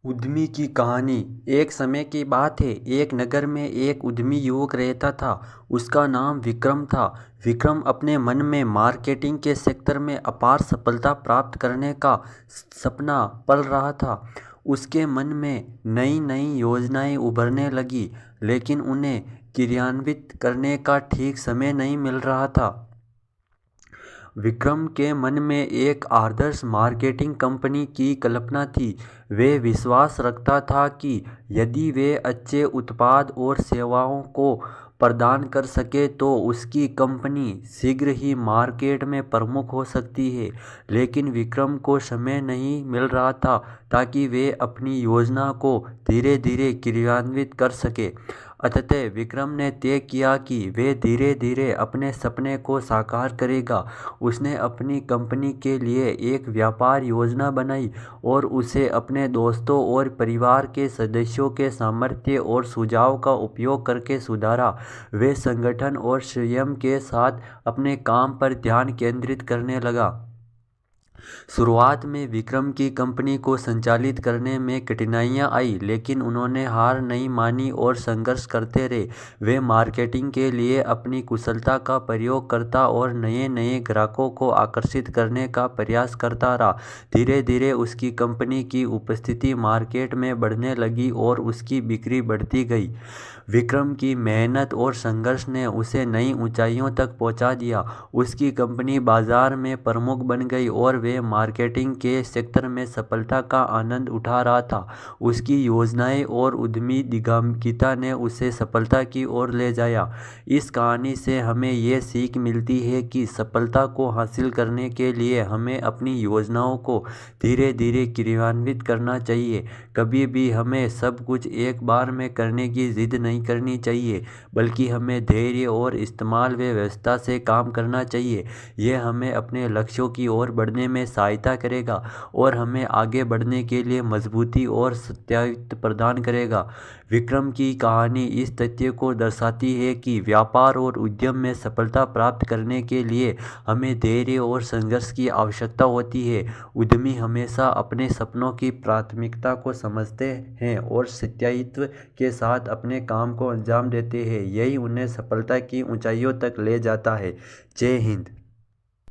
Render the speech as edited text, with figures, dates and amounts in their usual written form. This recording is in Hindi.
उद्यमी की कहानी। एक समय की बात है, एक नगर में एक उद्यमी युवक रहता था। उसका नाम विक्रम था। विक्रम अपने मन में मार्केटिंग के सेक्टर में अपार सफलता प्राप्त करने का सपना पल रहा था। उसके मन में नई नई योजनाएं उभरने लगी, लेकिन उन्हें क्रियान्वित करने का ठीक समय नहीं मिल रहा था। विक्रम के मन में एक आदर्श मार्केटिंग कंपनी की कल्पना थी। वे विश्वास रखता था कि यदि वे अच्छे उत्पाद और सेवाओं को प्रदान कर सके तो उसकी कंपनी शीघ्र ही मार्केट में प्रमुख हो सकती है। लेकिन विक्रम को समय नहीं मिल रहा था ताकि वे अपनी योजना को धीरे धीरे क्रियान्वित कर सके। अतः विक्रम ने तय किया कि वे धीरे धीरे अपने सपने को साकार करेगा। उसने अपनी कंपनी के लिए एक व्यापार योजना बनाई और उसे अपने दोस्तों और परिवार के सदस्यों के सामर्थ्य और सुझाव का उपयोग करके सुधारा। वे संगठन और स्वयं के साथ अपने काम पर ध्यान केंद्रित करने लगा। शुरुआत में विक्रम की कंपनी को संचालित करने में कठिनाइयां आई, लेकिन उन्होंने हार नहीं मानी और संघर्ष करते रहे। वे मार्केटिंग के लिए अपनी कुशलता का प्रयोग करता और नए नए ग्राहकों को आकर्षित करने का प्रयास करता रहा। धीरे धीरे उसकी कंपनी की उपस्थिति मार्केट में बढ़ने लगी और उसकी बिक्री बढ़ती गई। विक्रम की मेहनत और संघर्ष ने उसे नई ऊंचाइयों तक पहुंचा दिया। उसकी कंपनी बाजार में प्रमुख बन गई और वे मार्केटिंग के सेक्टर में सफलता का आनंद उठा रहा था। उसकी योजनाएं और उद्यमी दिमागिता ने उसे सफलता की ओर ले जाया। इस कहानी से हमें ये सीख मिलती है कि सफलता को हासिल करने के लिए हमें अपनी योजनाओं को धीरे धीरे क्रियान्वित करना चाहिए। कभी भी हमें सब कुछ एक बार में करने की जिद नहीं करनी चाहिए, बल्कि हमें धैर्य और इस्तेमाल व व्यवस्था से काम करना चाहिए। यह हमें अपने लक्ष्यों की ओर बढ़ने में सहायता करेगा और हमें आगे बढ़ने के लिए मजबूती और सत्यावित प्रदान करेगा। विक्रम की कहानी इस तथ्य को दर्शाती है कि व्यापार और उद्यम में सफलता प्राप्त करने के लिए हमें धैर्य और संघर्ष की आवश्यकता होती है। उद्यमी हमेशा अपने सपनों की प्राथमिकता को समझते हैं और सत्यायित्व के साथ अपने काम को अंजाम देते हैं। यही उन्हें सफलता की ऊंचाइयों तक ले जाता है। जय हिंद।